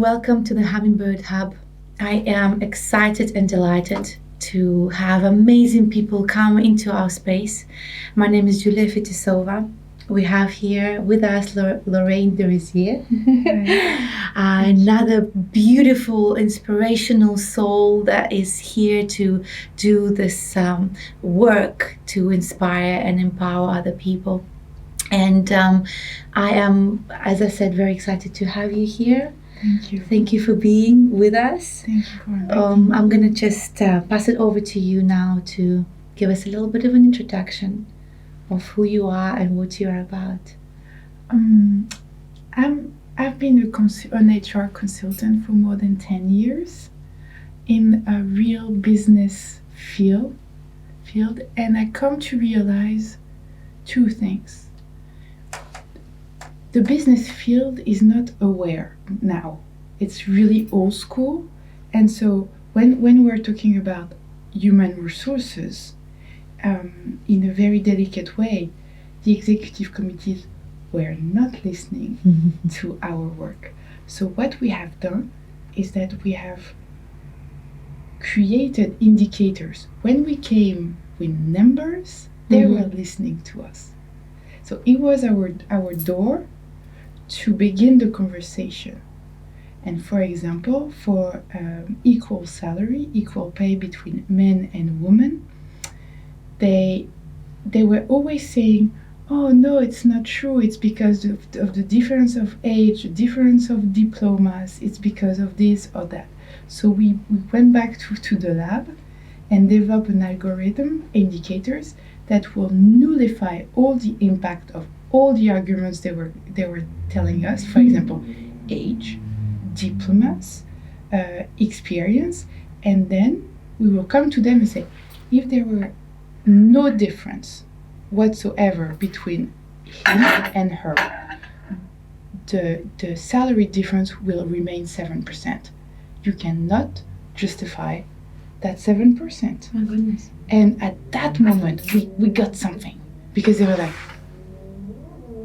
welcome to the Humminbird Hub. I am excited and delighted to have amazing people come into our space. My name is Julia Fitisova. We have here with us Lorraine de Rizier, another beautiful, inspirational soul that is here to do this work to inspire and empower other people. And I am, as I said, very excited to have you here. Thank you. Thank you for being with us. Thank you for inviting me. I'm going to just pass it over to you now to give us a little bit of an introduction of who you are and what you are about. I've been an HR consultant for more than 10 years in a real business field, and I come to realize two things. The business field is not aware now. It's really old school. And so when we're talking about human resources in a very delicate way, the executive committees were not listening to our work. So what we have done is that we have created indicators. When we came with numbers, they were listening to us. So it was our door to begin the conversation. And for example, for equal salary, equal pay between men and women, they were always saying, oh no, it's not true, it's because of the difference of age, the difference of diplomas, it's because of this or that. So we went back to the lab and developed an algorithm, indicators, that will nullify all the impact of all the arguments they were telling us. For example, age, diplomas, experience, and then we will come to them and say, if there were no difference whatsoever between him and her, the salary difference will remain 7%. You cannot justify that 7%. My goodness. And at that moment, we got something, because they were like,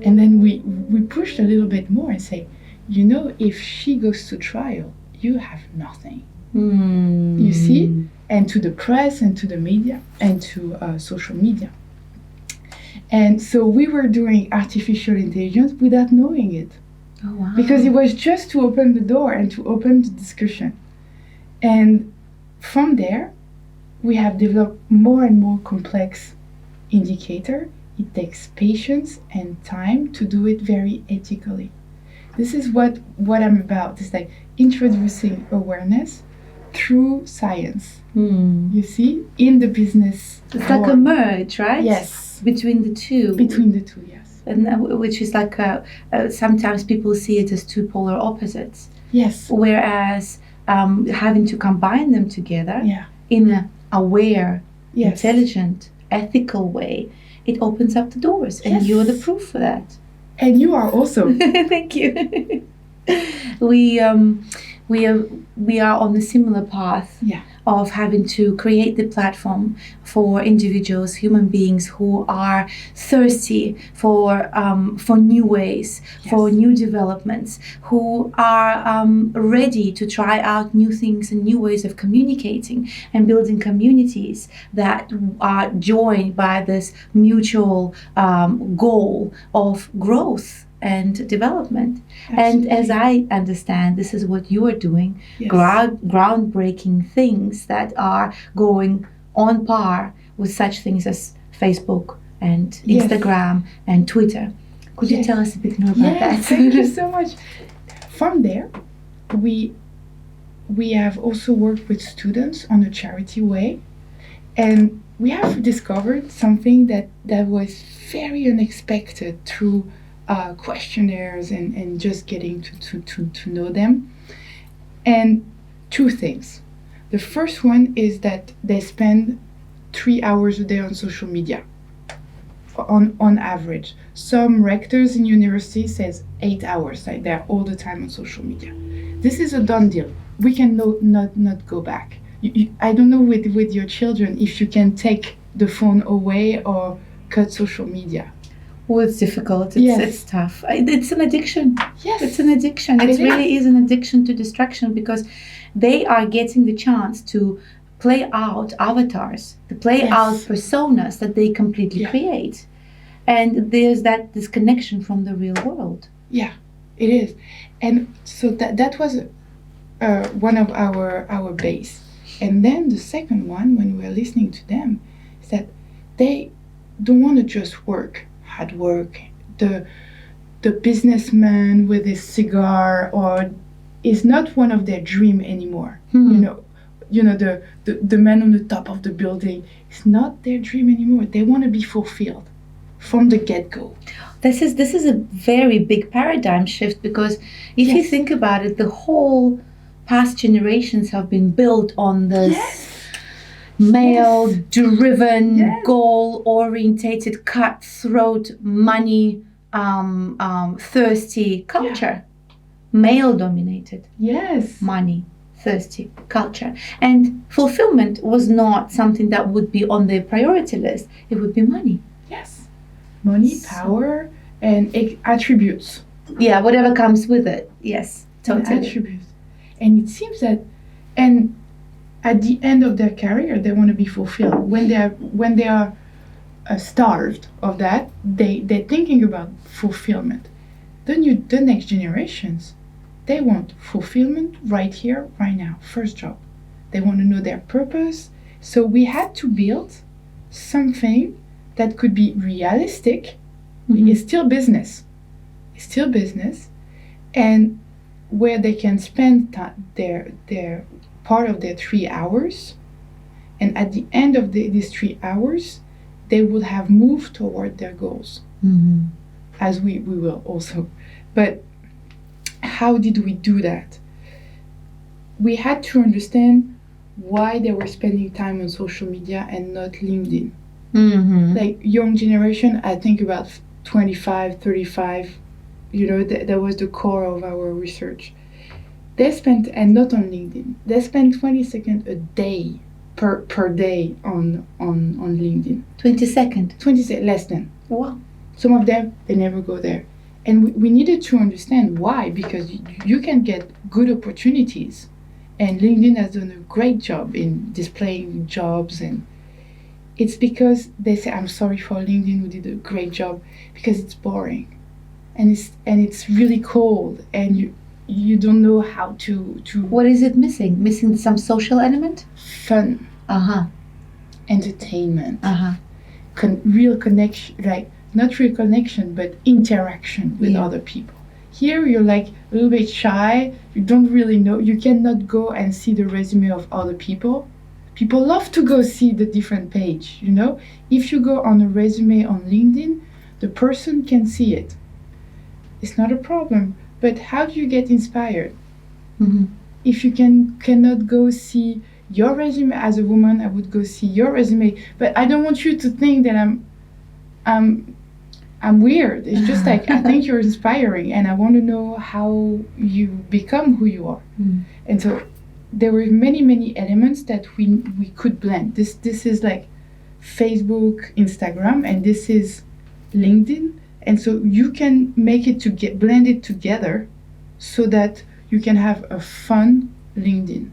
and then we pushed a little bit more and say, you know, if she goes to trial, you have nothing. You see? And to the press and to the media and to social media. And so we were doing artificial intelligence without knowing it. Oh, wow. Because it was just to open the door and to open the discussion. And from there, we have developed more and more complex indicator. It takes patience and time to do it very ethically. This is what I'm about. It's like introducing awareness through science. You see, in the business. It's like a merge, right? Yes. Between the two. Between the two, yes. And which is like sometimes people see it as two polar opposites. Yes. Whereas having to combine them together in an aware, intelligent, ethical way, it opens up the doors, and you're the proof for that. And you are also. Thank you. We are on a similar path of having to create the platform for individuals, human beings who are thirsty for new ways, for new developments, who are ready to try out new things and new ways of communicating and building communities that are joined by this mutual goal of growth and development. Absolutely. And as I understand, this is what you are doing, groundbreaking things that are going on par with such things as Facebook and Instagram and Twitter. Could you tell us a bit more about that? Thank you so much. From there, we have also worked with students on a charity way, and we have discovered something that was very unexpected through questionnaires and just getting to know them. And two things. The first one is that they spend 3 hours a day on social media on average. Some rectors in universities says 8 hours, like they're all the time on social media. This is a done deal. We can not go back. I don't know with your children if you can take the phone away or cut social media. Oh, it's difficult. Yes. It's tough. It's an addiction. Yes. It's an addiction. It really is an addiction to distraction, because they are getting the chance to play out avatars, to play Yes. out personas that they completely create. And there's that disconnection from the real world. Yeah, it is. And so that was one of our base. And then the second one, when we were listening to them, is that they don't want to just work, hard work. The businessman with his cigar or is not one of their dream anymore. You know the man on the top of the building is not their dream anymore. They want to be fulfilled from the get-go. This is a very big paradigm shift, because if you think about it, the whole past generations have been built on this male-driven, goal-orientated, cutthroat, money thirsty culture. Male-dominated. Yes. Money thirsty culture. And fulfillment was not something that would be on their priority list. It would be money. Yes. Money, power, and attributes. Yeah, whatever comes with it. Yes, totally. And attributes. And it seems that, and at the end of their career, they want to be fulfilled. When they are starved of that, they're thinking about fulfillment. The next generations, they want fulfillment right here, right now, first job. They want to know their purpose. So we had to build something that could be realistic. It's still business. It's still business. And where they can spend their part of their 3 hours. And at the end of these 3 hours, they would have moved toward their goals. As we will also. But how did we do that? We had to understand why they were spending time on social media and not LinkedIn. Like young generation, I think about 25, 35, that was the core of our research. They spent, and not on LinkedIn, they spent 20 seconds a day per day on LinkedIn. 20 seconds? 20 seconds, less than. Wow. Some of them, they never go there. And we needed to understand why, because you can get good opportunities. And LinkedIn has done a great job in displaying jobs, and it's because they say, I'm sorry for LinkedIn, we did a great job, because it's boring. And it's really cold, and you don't know how to What is it missing? Missing some social element? Fun. Entertainment. Real connection, like not real connection, but interaction with other people. Here you're like a little bit shy, you don't really know, you cannot go and see the resume of other people. People love to go see the different page, If you go on a resume on LinkedIn, the person can see it. It's not a problem, but how do you get inspired? If you cannot go see your resume as a woman, I would go see your resume, but I don't want you to think that I'm weird. It's just like, I think you're inspiring, and I want to know how you become who you are. And so there were many elements that we could blend. This is like Facebook, Instagram, and this is LinkedIn. And so you can make it blend it together so that you can have a fun LinkedIn.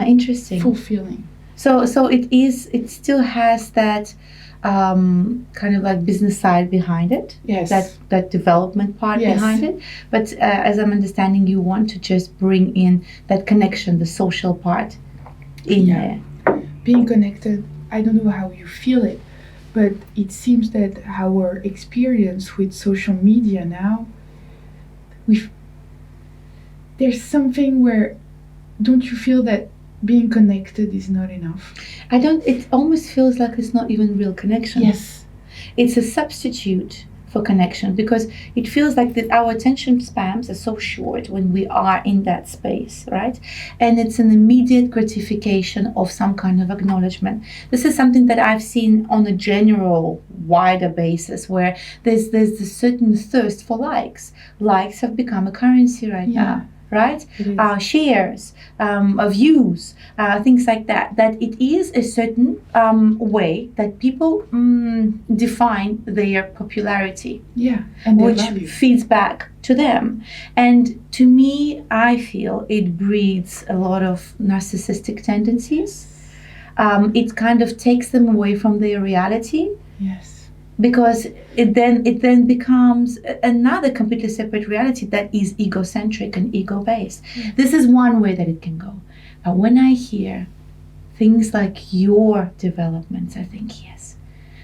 Interesting. Fulfilling. So it still has that kind of like business side behind it. Yes. That development part behind it. But as I'm understanding, you want to just bring in that connection, the social part in there. Being connected, I don't know how you feel it, but it seems that our experience with social media now, there's something where, don't you feel that being connected is not enough? It almost feels like it's not even real connection. Yes. It's a substitute for connection, because it feels like that our attention spans are so short when we are in that space, right? And it's an immediate gratification of some kind of acknowledgement. This is something that I've seen on a general, wider basis, where there's a certain thirst for likes. Likes have become a currency right now. right? Shares, views, things like that. That it is a certain way that people define their popularity. Yeah, and which value. feeds back to them. And to me, I feel it breeds a lot of narcissistic tendencies. It kind of takes them away from their reality. Yes. Because it then becomes another completely separate reality that is egocentric and ego-based. Yes. This is one way that it can go. But when I hear things like your developments, I think yes.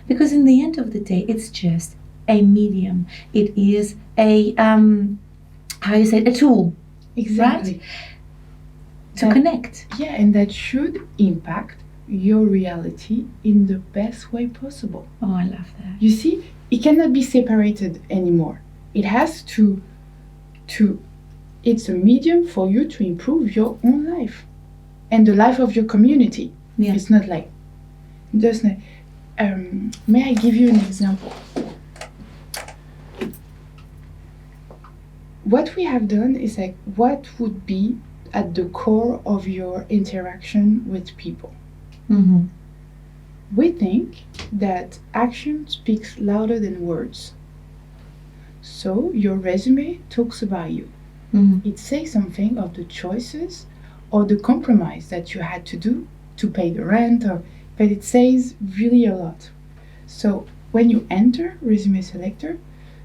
Because in the end of the day, it's just a medium. It is a a tool. Exactly. Right? To connect. Yeah, and that should impact your reality in the best way possible. Oh, I love that. You see, it cannot be separated anymore. It has to it's a medium for you to improve your own life and the life of your community. Yeah. It's not like just like may I give you an example? What we have done is like what would be at the core of your interaction with people. Mm-hmm. We think that action speaks louder than words. So your resume talks about you. Mm-hmm. It says something of the choices or the compromise that you had to do to pay the rent, but it says really a lot. So when you enter ResumeSelector,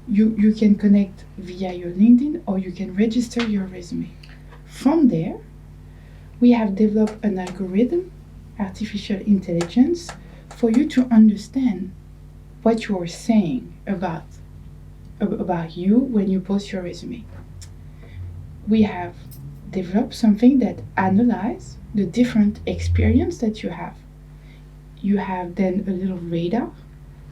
you can connect via your LinkedIn or you can register your resume. From there, we have developed an algorithm, artificial intelligence, for you to understand what you are saying about you when you post your resume. We have developed something that analyzes the different experience that you have. You have then a little radar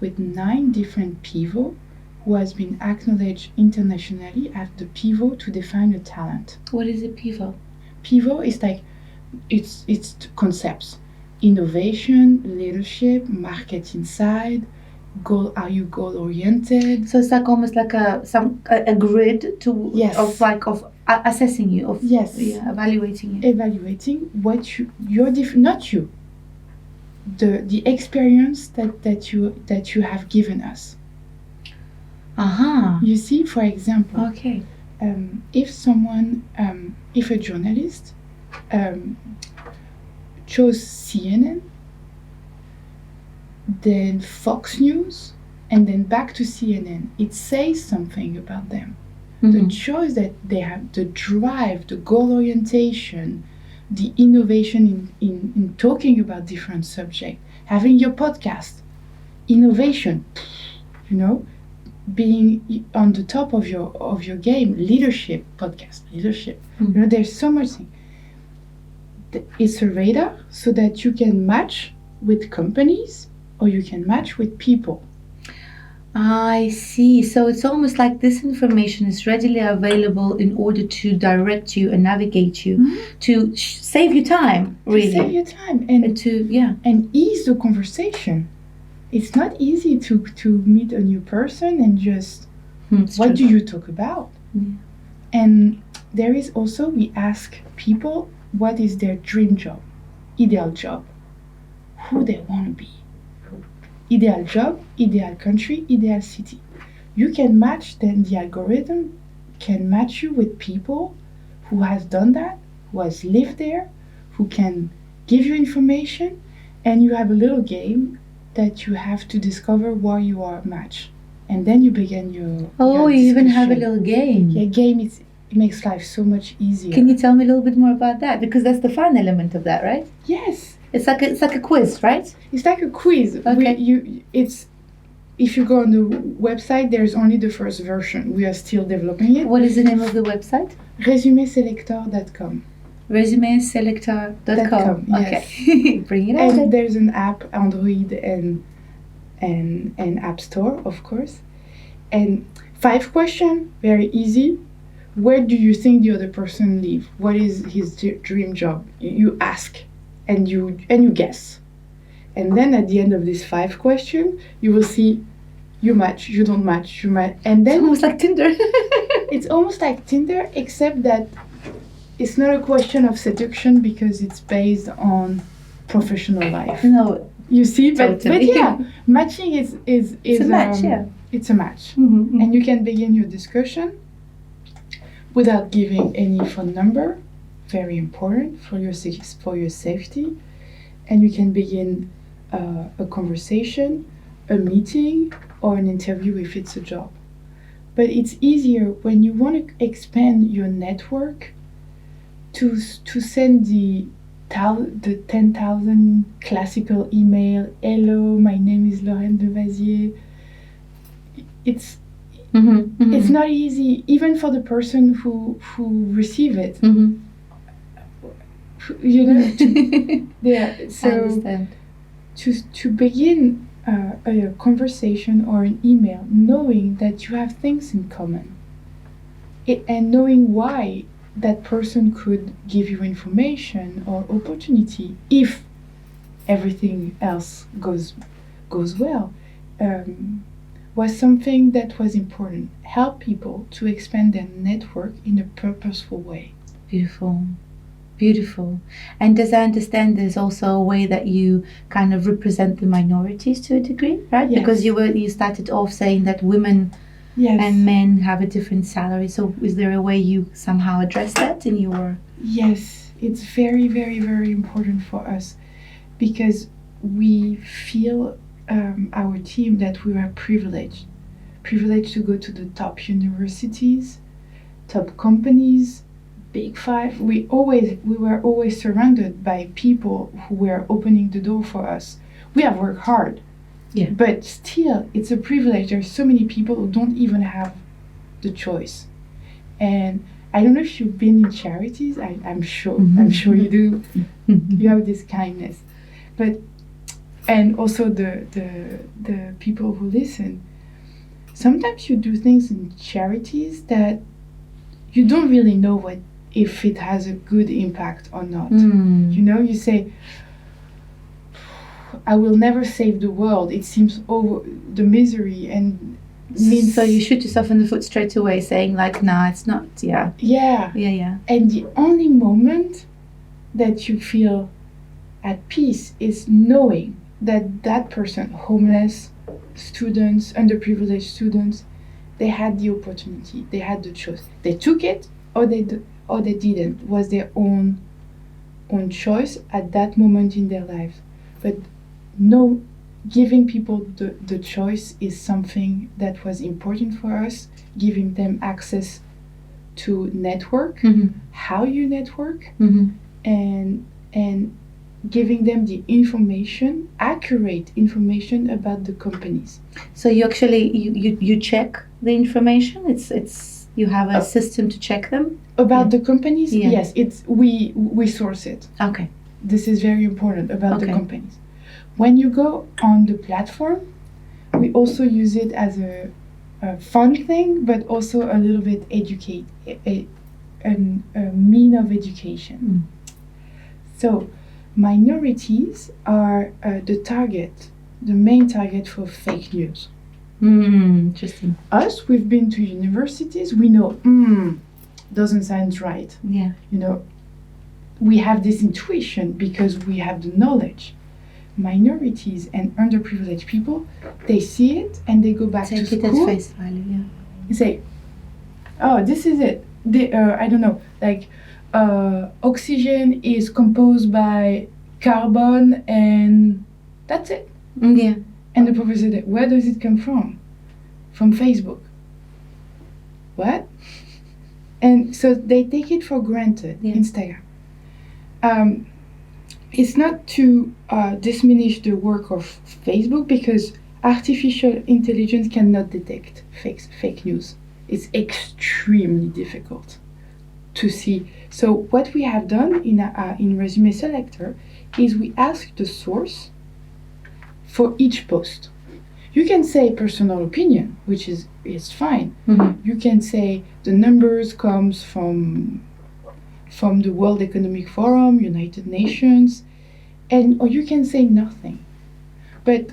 with 9 different pivots who has been acknowledged internationally as the pivot to define a talent. What is a pivot? Pivot is like it's concepts. Innovation, leadership, market insight, goal. Are you goal oriented? So it's like almost like a grid to Yes. of assessing you, of yes, evaluating you. Evaluating what you're not you. The experience that you have given us. Uh-huh. You see, for example, Okay. If a journalist chose CNN, then Fox News, and then back to CNN, it says something about them. Mm-hmm. The choice that they have, the drive, the goal orientation, the innovation in talking about different subjects, having your podcast, innovation, being on the top of your game, leadership, podcast, leadership. Mm-hmm. There's so much thing. It's a radar so that you can match with companies or you can match with people. I see. So it's almost like this information is readily available in order to direct you and navigate you, mm-hmm. to save you time, really. To save you time and ease the conversation. It's not easy to meet a new person and just what do you talk about? Yeah. And there is also, we ask people what is their dream job, ideal job, who they want to be. Ideal job, ideal country, ideal city. You can match, then the algorithm can match you with people who has done that, who has lived there, who can give you information, and you have a little game that you have to discover why you are matched. And then you begin your you even have a little game. Yeah, game it makes life so much easier. Can you tell me a little bit more about that? Because that's the fun element of that, right? Yes. It's like a quiz, right? It's like a quiz. Okay. If you go on the website, there's only the first version. We are still developing it. What is the name of the website? Yes. Okay. Bring it out. And there's an app, Android and AppStore, of course. And 5 questions, very easy. Where do you think the other person lives? What is his dream job? You ask. And you guess. And then at the end of these 5 questions, you will see you match, you don't match, you match. And then it's almost like Tinder. It's almost like Tinder, except that it's not a question of seduction because it's based on professional life. No, you see, but totally. yeah, matching is it's a match. Yeah, it's a match, mm-hmm. and you can begin your discussion without giving any phone number. Very important for your safety, and you can begin a conversation, a meeting, or an interview if it's a job. But it's easier when you want to expand your network to send the 10,000 classical email. Hello, my name is Lorraine de Waziers. It's not easy, even for the person who receive it. Mm-hmm. You know, yeah. So I understand. To begin a conversation or an email, knowing that you have things in common, and knowing why that person could give you information or opportunity if everything else goes well, was something that was important. Help people to expand their network in a purposeful way. Beautiful. Beautiful. And as I understand, there's also a way that you kind of represent the minorities to a degree, right? Yes. Because you started off saying that women Yes. and men have a different salary. So is there a way you somehow address that in your... Yes, it's very, very, very important for us because we feel our team that we are privileged to go to the top universities, top companies, Big Five. We were always surrounded by people who were opening the door for us. We have worked hard. Yeah. But still, it's a privilege. There's so many people who don't even have the choice. And I don't know if you've been in charities. I'm sure. Mm-hmm. I'm sure you do. You have this kindness. But and also the people who listen. Sometimes you do things in charities that you don't really know if it has a good impact or not. You know, you say, I will never save the world. It seems over the misery and means... So you shoot yourself in the foot straight away saying like, nah, it's not, yeah. Yeah. Yeah, yeah. And the only moment that you feel at peace is knowing that person, homeless students, underprivileged students, they had the opportunity, they had the choice. They took it or they didn't. It was their own choice at that moment in their lives. But no, giving people the choice is something that was important for us, giving them access to network, how you network, and giving them the information, accurate information about the companies. So you actually you check the information. It's you have a system to check them about the companies. Yeah. Yes, it's we source it. Okay. This is very important about the companies. When you go on the platform, we also use it as a fun thing, but also a little bit a mean of education. So minorities are the main target for fake news. Interesting. Us, we've been to universities, we know, doesn't sound right. Yeah. You know, we have this intuition because we have the knowledge. Minorities and underprivileged people, they see it and they go back to school. Take it as face value, yeah. And say, oh, this is it. I don't know, like, oxygen is composed by carbon and that's it. Yeah. And the professor said, where does it come from? From Facebook. What? And so they take it for granted, Instagram. It's not to diminish the work of Facebook because artificial intelligence cannot detect fake news. It's extremely difficult to see. So what we have done in ResumeSelector is we ask the source for each post. You can say personal opinion, which is fine. You can say the numbers comes from the World Economic Forum, United Nations, or you can say nothing. But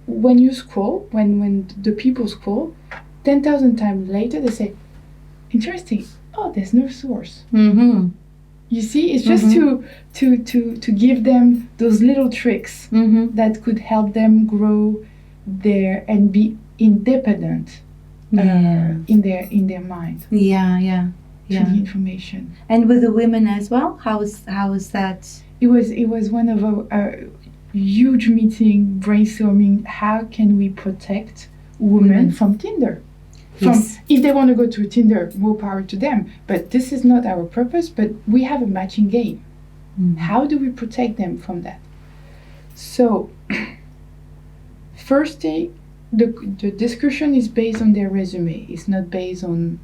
when you scroll, when the people scroll, 10,000 times later they say, interesting. oh, there's no source. Mm-hmm. You see, it's just to give them those little tricks that could help them grow there and be independent in their mind. Yeah. To the information. And with the women as well, how is that? It was one of our huge meeting brainstorming. How can we protect women from Tinder? If they want to go to Tinder, more power to them. But this is not our purpose. But we have a matching game. How do we protect them from that? So, first thing, the discussion is based on their resume. It's not based on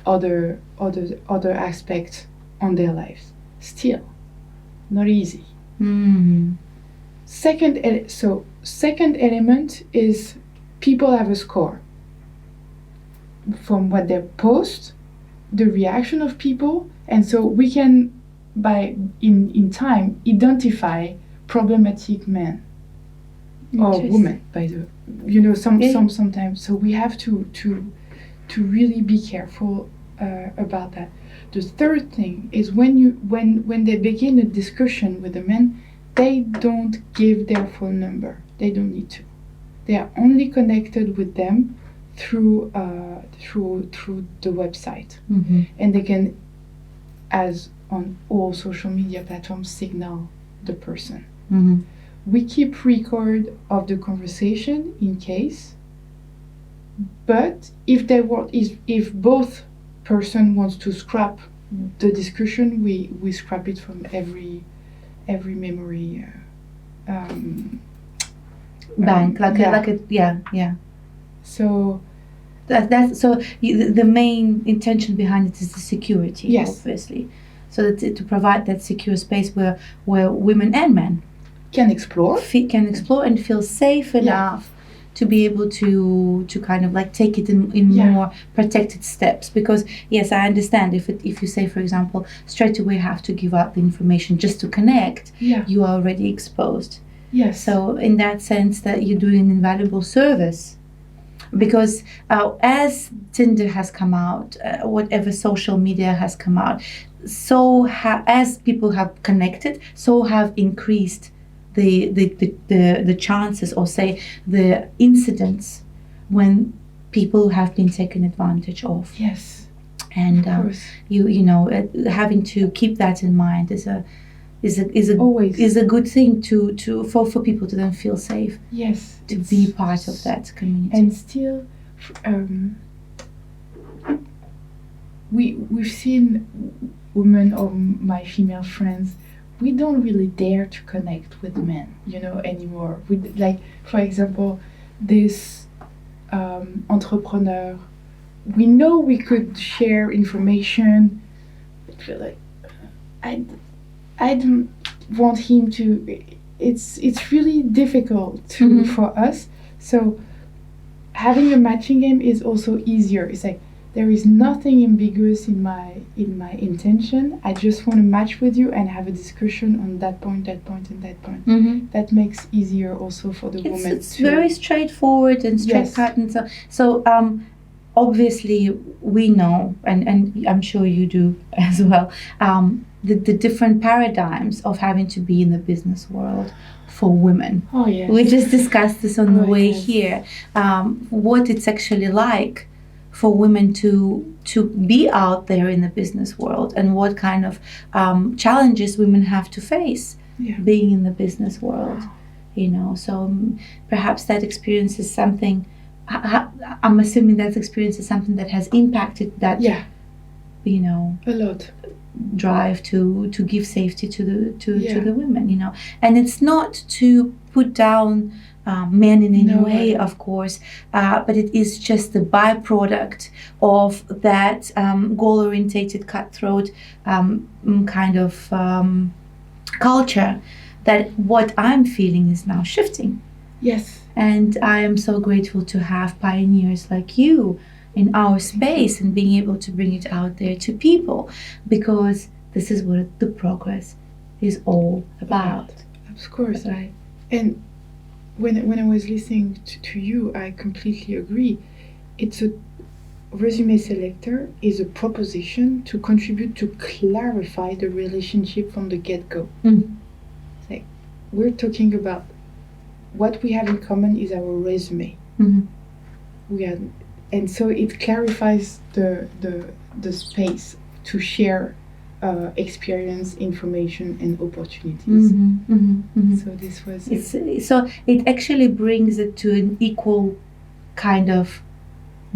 other aspects on their lives. Still, not easy. Second element is people have a score from what they post, the reaction of people, and so we can in time identify problematic men or women, by the sometimes. So we have to really be careful about that. The third thing is when they begin a discussion with the men, they don't give their phone number. They don't need to. They are only connected with them through the website, and they can, as on all social media platforms, signal the person. We keep record of the conversation in case, but if both person wants to scrap the discussion, we scrap it from every memory bank, yeah. So the main intention behind it is the security, obviously. So that to provide that secure space where women and men can explore and feel safe enough to be able to kind of like take it in more protected steps. Because yes, I understand if you say, for example, straight away have to give out the information just to connect, you are already exposed. Yes. So in that sense, that you're doing an invaluable service. Because as Tinder has come out, whatever social media has come out, so as people have connected, so have increased the chances, or say the incidents when people have been taken advantage of. Yes. And having to keep that in mind is a good thing for people to then feel safe. Yes. To be part of that community. And still, we've seen women or my female friends. We don't really dare to connect with men, anymore. For example, this entrepreneur. We know we could share information, but feel like I don't want him to. It's really difficult for us. So having a matching game is also easier. It's like there is nothing ambiguous in my intention. I just want to match with you and have a discussion on that point, and that point. That makes easier also for the woman. It's very straightforward and straight-cut, and so obviously we know, and I'm sure you do as well, the different paradigms of having to be in the business world for women. Oh yes. We just discussed this on the way here. What it's actually like for women to be out there in the business world, and what kind of challenges women have to face being in the business world. So perhaps that experience is something. I'm assuming that experience is something that has impacted that. A lot. Drive to give safety to the women, and it's not to put down men in any way, of course, but it is just the byproduct of that goal-orientated, cutthroat kind of culture. That what I'm feeling is now shifting. Yes. And I am so grateful to have pioneers like you in our space and being able to bring it out there to people, because this is what the progress is all about. Of course. Right. And when I was listening to you, I completely agree. It's ResumeSelector is a proposition to contribute to clarify the relationship from the get-go. It's like we're talking about what we have in common is our resume. And so it clarifies the space to share experience, information, and opportunities. So this was so it actually brings it to an equal kind of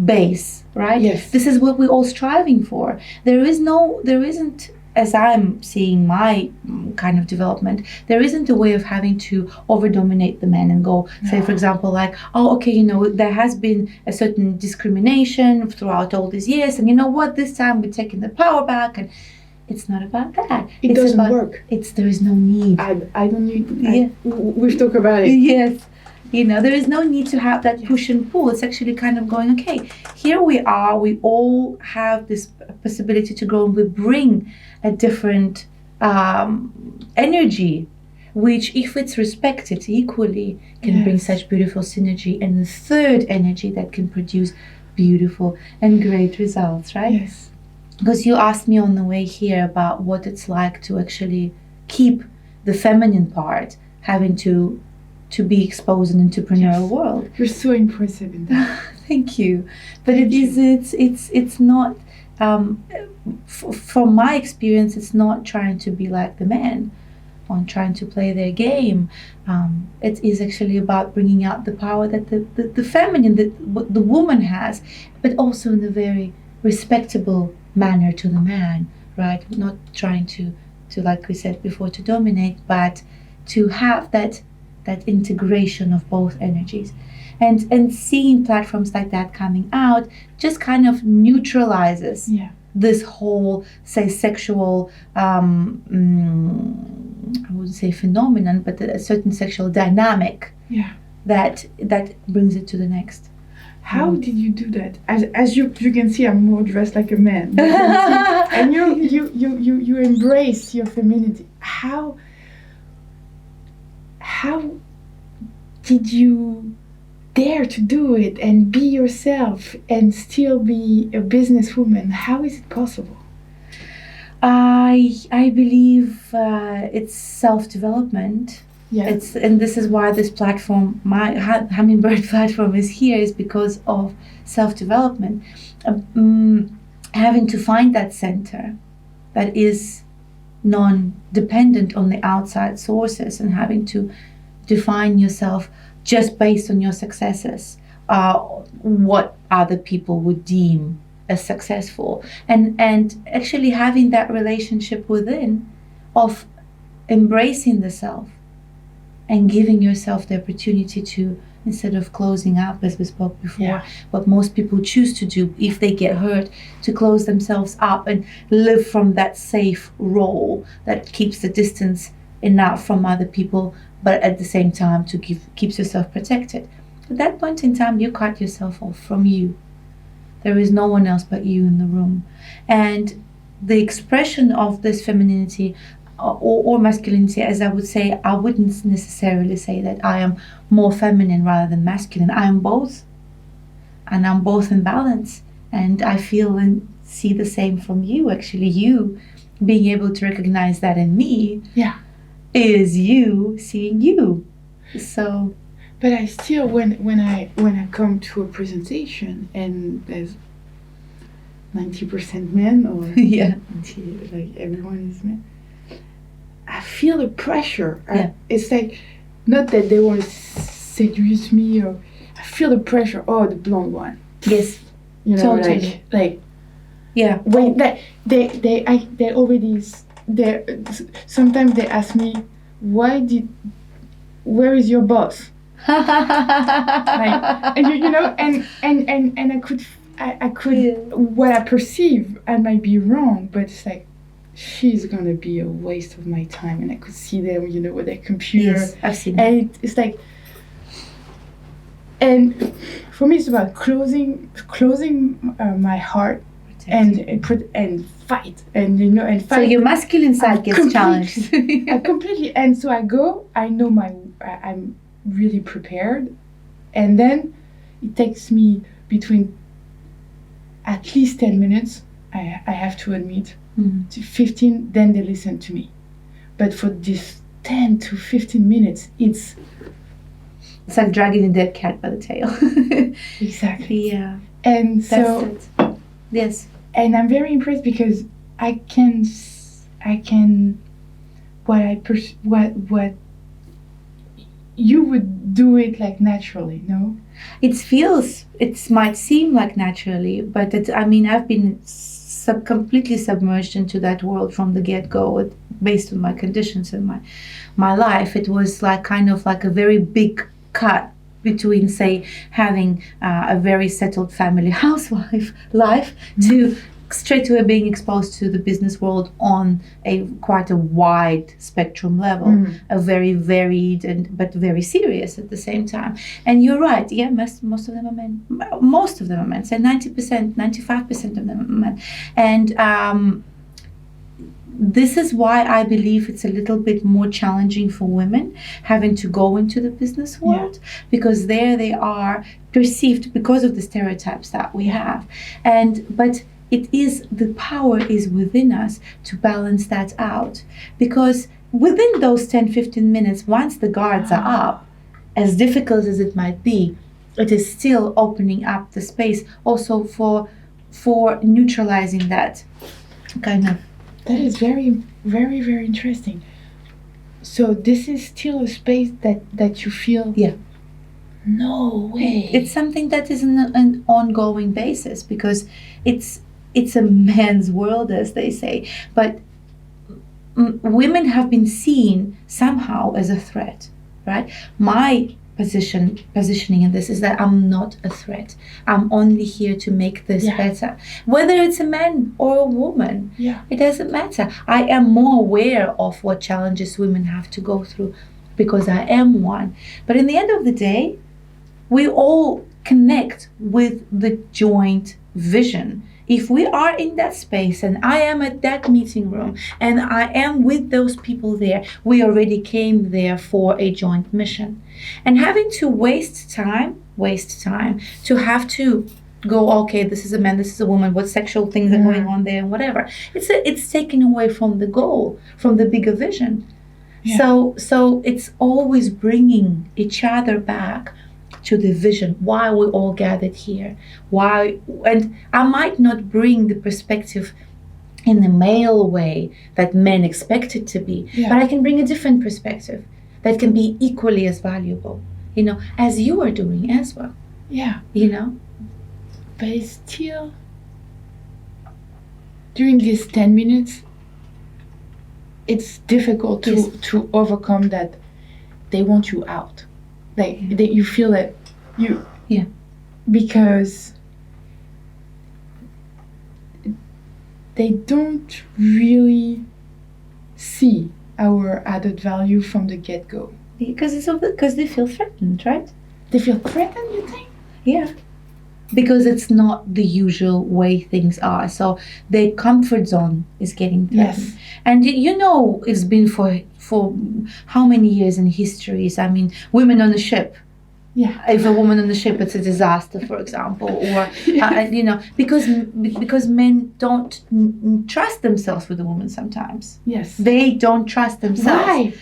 base, right? Yes. This is what we're all striving for. There isn't, as I'm seeing my kind of development, there isn't a way of having to over-dominate the man and go, say, for example, like, oh, okay, there has been a certain discrimination throughout all these years, and you know what, this time we're taking the power back, and it's not about that. It doesn't work. There is no need. I don't need, we've talked about it. Yes. There is no need to have that push and pull. It's actually kind of going, okay, here we are. We all have this possibility to grow, and we bring a different energy, which, if it's respected equally, can bring such beautiful synergy. And the third energy that can produce beautiful and great results, right? Yes. Because you asked me on the way here about what it's like to actually keep the feminine part having to be exposed in an entrepreneurial world. You're so impressive in that. Thank you. But it's not, from my experience, it's not trying to be like the men on trying to play their game. It is actually about bringing out the power that the feminine, the woman has, but also in a very respectable manner to the man, right? Not trying to like we said before, to dominate, but to have that integration of both energies. And seeing platforms like that coming out just kind of neutralizes this whole, say, sexual, I wouldn't say phenomenon, but a certain sexual dynamic that brings it to the next. How did you do that? As you can see, I'm more dressed like a man. And you embrace your femininity. How did you dare to do it and be yourself and still be a businesswoman? How is it possible? I believe it's self-development. And this is why this platform, my Humminbird platform, is here, is because of self-development. Having to find that center that is non-dependent on the outside sources, and having to define yourself just based on your successes, what other people would deem as successful, and actually having that relationship within of embracing the self and giving yourself the opportunity to, instead of closing up, as we spoke before, what most people choose to do if they get hurt, to close themselves up and live from that safe role that keeps the distance enough from other people, but at the same time to keeps yourself protected. At that point in time, you cut yourself off from you. There is no one else but you in the room. And the expression of this femininity or masculinity, as I would say, I wouldn't necessarily say that I am more feminine rather than masculine. I am both. And I'm both in balance. And I feel and see the same from you. Actually, you being able to recognize that in me is you seeing you. So, but I still, when I come to a presentation and there's 90% men, or like everyone is men, I feel the pressure. It's like, not that they want to seduce me, or I feel the pressure. Oh, the blonde one. Yes, totally. Like when they already. Sometimes they ask me, where is your boss? And I could what I perceive, I might be wrong, but it's like, she's gonna be a waste of my time. And I could see them, with their computer. Yes, I've seen that. And it's like, and for me, it's about closing my heart and fight, and fight. So your masculine side gets challenged. Completely. And so I go. I know I'm really prepared, and then it takes me between at least 10 minutes, I have to admit, to 15, then they listen to me. But for this 10 to 15 minutes, it's like dragging a dead cat by the tail. Exactly. Yeah. And That's so, it. Yes. and I'm very impressed because I can, what you would do it like naturally, no? It might seem like naturally, but I've been completely submerged into that world from the get-go based on my conditions and my life. It was like kind of like a very big cut between, say, having a very settled family housewife life to straight away being exposed to the business world on quite a wide spectrum level, a very varied but very serious at the same time. And you're right, yeah, most of them are men. Most of them are men. Say 90%, 95% of them are men. And this is why I believe it's a little bit more challenging for women having to go into the business world, because there they are perceived because of the stereotypes that we have. But the power is within us to balance that out, because within those 10-15 minutes, once the guards are up, as difficult as it might be, it is still opening up the space also for neutralizing that kind of. That is very, very, very interesting. So this is still a space that you feel. Yeah. No way. It's something that is an ongoing basis, because it's a man's world, as they say. But women have been seen somehow as a threat, right? My positioning in this is that I'm not a threat. I'm only here to make this better. Whether it's a man or a woman, it doesn't matter. I am more aware of what challenges women have to go through because I am one. But in the end of the day, we all connect with the joint vision. If we are in that space and I am at that meeting room and I am with those people there, we already came there for a joint mission. And having to waste time to have to go, okay, this is a man, this is a woman, what sexual things are going on there and whatever. It's taken away from the goal, from the bigger vision. Yeah. So it's always bringing each other back to the vision, why we all gathered here, and I might not bring the perspective in the male way that men expect it to be, but I can bring a different perspective that can be equally as valuable, as you are doing as well. Yeah. But it's still, during these 10 minutes, it's difficult to overcome that they want you out. Like that you feel that because they don't really see our added value from the get-go. Because they feel threatened, right? They feel threatened, you think? Yeah. Because it's not the usual way things are. So their comfort zone is getting threatened. Yes. And it's been for how many years in histories? I mean, women on a ship. Yeah. If a woman on the ship, it's a disaster, for example, or because men don't trust themselves with a woman sometimes. Yes. They don't trust themselves. Why?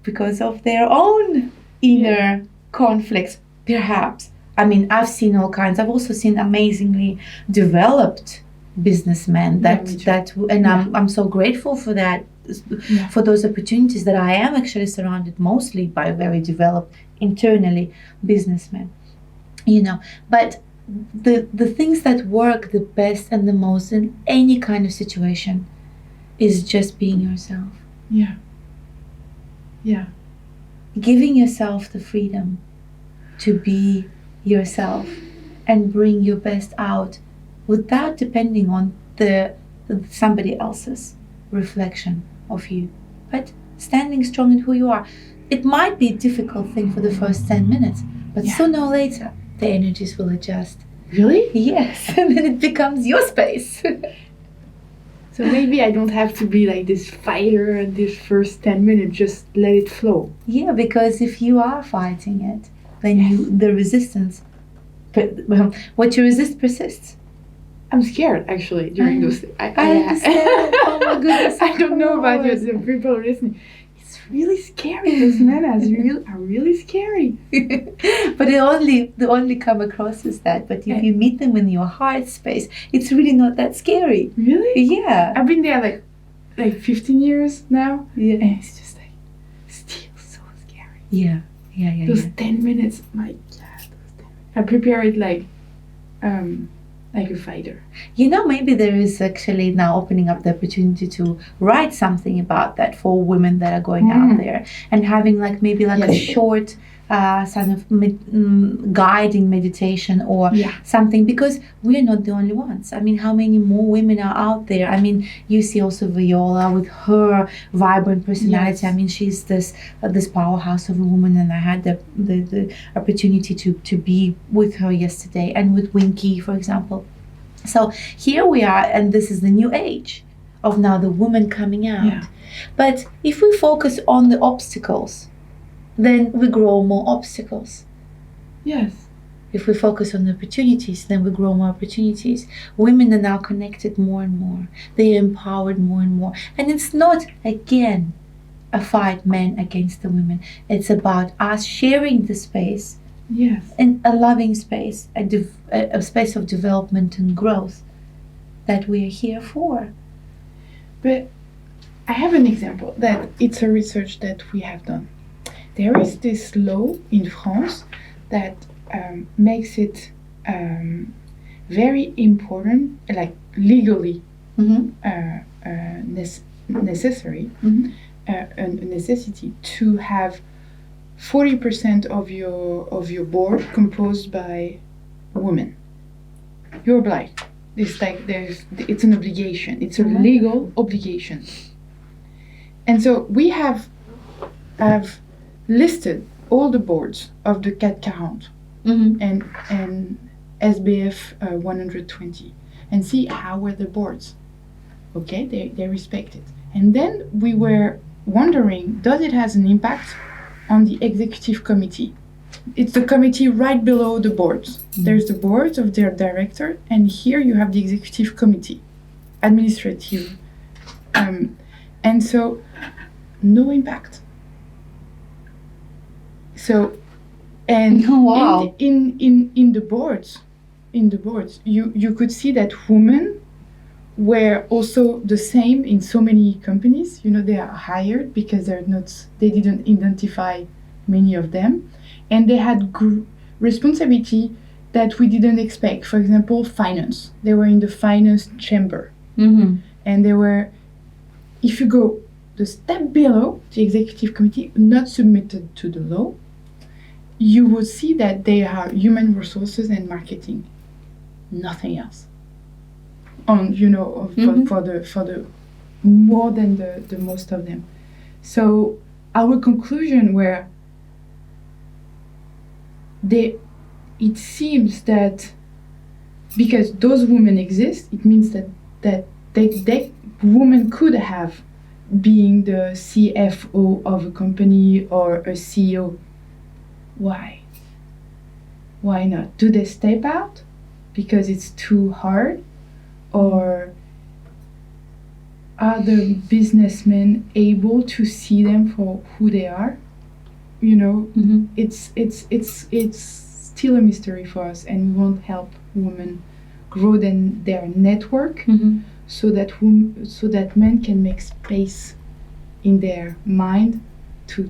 Because of their own inner conflicts, perhaps. I mean, I've seen all kinds. I've also seen amazingly developed businessmen I'm so grateful for that, for those opportunities that I am actually surrounded mostly by very developed internally businessmen, but the things that work the best and the most in any kind of situation is just being yourself. Giving yourself the freedom to be yourself and bring your best out without depending on somebody else's reflection of you, but standing strong in who you are. It might be a difficult thing for the first 10 minutes, but sooner or later the energies will adjust. Really? Yes. And then it becomes your space. So maybe I don't have to be like this fighter at this first 10 minutes, just let it flow. Yeah, because if you are fighting it, then the resistance, what you resist persists. I'm scared actually during those. I understand. Oh my goodness! I don't know about you, the people listening. It's really scary. Those men are really scary. But they only come across as that. But if you meet them in your heart space, it's really not that scary. Really? Yeah. I've been there like 15 years now. Yeah. And it's just like still so scary. Yeah. Those 10 minutes, my God. I prepare it like a fighter. Maybe there is actually now opening up the opportunity to write something about that for women that are going out there and having maybe a short sort of guiding meditation or something, because we're not the only ones. I mean, how many more women are out there? I mean, you see also Viola with her vibrant personality. Yes. I mean, she's this powerhouse of a woman, and I had the opportunity to be with her yesterday, and with Winky, for example. So here we are, and this is the new age of now the woman coming out. Yeah. But if we focus on the obstacles, then we grow more obstacles. Yes. If we focus on the opportunities, then we grow more opportunities. Women are now connected more and more. They are empowered more and more. And it's not, again, a fight men against the women. It's about us sharing the space. Yes. And a loving space, a space of development and growth that we are here for. But I have an example that it's a research that we have done. There is this law in France that makes it very important, like legally necessary, a necessity to have 40% of your board composed by women. You're obliged. It's an obligation. It's a legal obligation. And so we have listed all the boards of the CAC 40 and SBF 120 and see how were the boards. Okay, they respect it. And then we were wondering, does it have an impact on the executive committee? It's the committee right below the boards. There's the board of their director, and here you have the executive committee, administrative. And so, no impact. So, and in the boards, you could see that women were also the same in so many companies. They are hired because they didn't identify many of them, and they had responsibility that we didn't expect. For example, finance. They were in the finance chamber, and they were. If you go the step below the executive committee, not submitted to the law, you will see that they are human resources and marketing, nothing else. For the more than the most of them. So our conclusion were it seems that because those women exist, it means that they women could have being the CFO of a company or a CEO. Why not? Do they step out because it's too hard? Or are the businessmen able to see them for who they are? It's still a mystery for us, and we won't help women grow their network so that men can make space in their mind to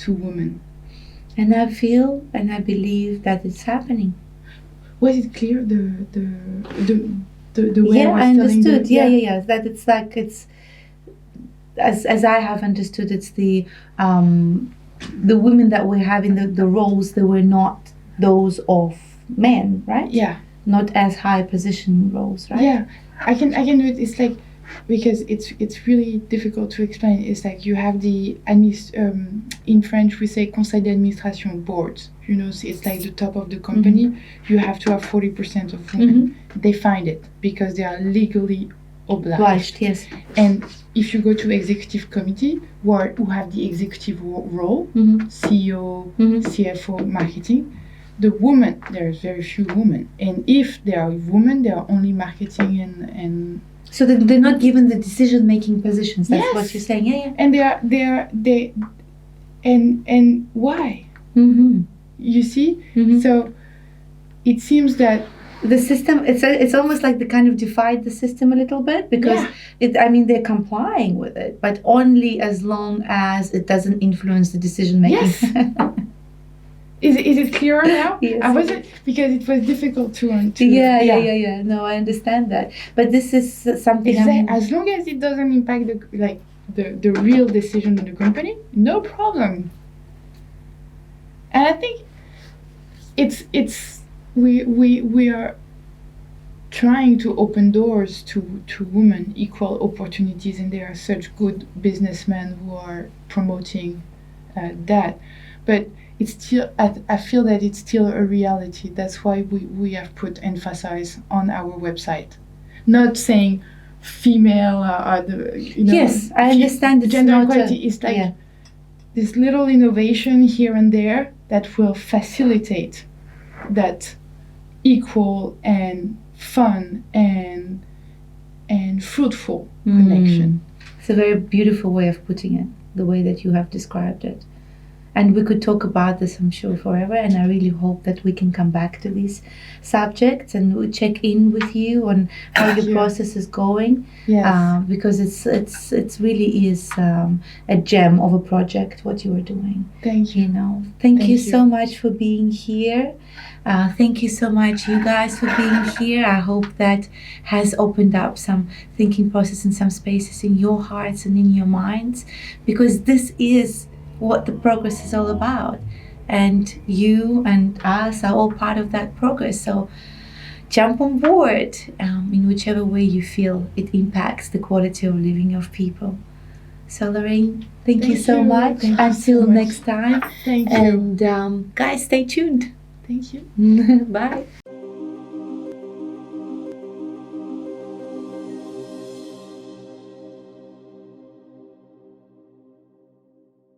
women. And I feel and I believe that it's happening. Was it clear the way I understood. That it's as I have understood, it's the women that we have in the roles, they were not those of men, right? Yeah. Not as high position roles, right? Yeah, I can do it. It's like, because it's really difficult to explain. It's like you have the in French we say conseil d'administration boards. It's like the top of the company. You have to have 40% of women. They find it because they are legally obliged. Yes. And if you go to executive committee, who have the executive role, CEO, CFO, marketing, the women, there's very few women, and if there are women, they are only marketing and so they're not given the decision-making positions. That's Yes. what you're saying. Yeah, yeah. And and why? Mm-hmm. You see? Mm-hmm. So it seems that the system, it's almost like they kind of defied the system a little bit, because they're complying with it, but only as long as it doesn't influence the decision making. Yes. Is it clearer now? Yes. I wasn't, because it was difficult to yeah. No, I understand that, but this is something. As long as it doesn't impact the real decision of the company, no problem. And I think we are trying to open doors to women, equal opportunities, and there are such good businessmen who are promoting that. But it's still, I feel that it's still a reality. That's why we have put emphasis on our website, not saying female Yes, I understand. It's gender not equality is like this little innovation here and there that will facilitate that equal and fun and fruitful connection. It's a very beautiful way of putting it, the way that you have described it. And we could talk about this, I'm sure, forever. And I really hope that we can come back to these subjects and we'll check in with you on how your process is going. Yes. Because it's really is a gem of a project, what you are doing. Thank you. Thank you so much for being here. Thank you so much, you guys, for being here. I hope that has opened up some thinking process and some spaces in your hearts and in your minds, because this is what the progress is all about, and you and us are all part of that progress. So jump on board in whichever way you feel it impacts the quality of living of people. So Lorraine, thank you so much. Thank you Until so much. next time. Thank you. And guys, stay tuned. Thank you. Bye.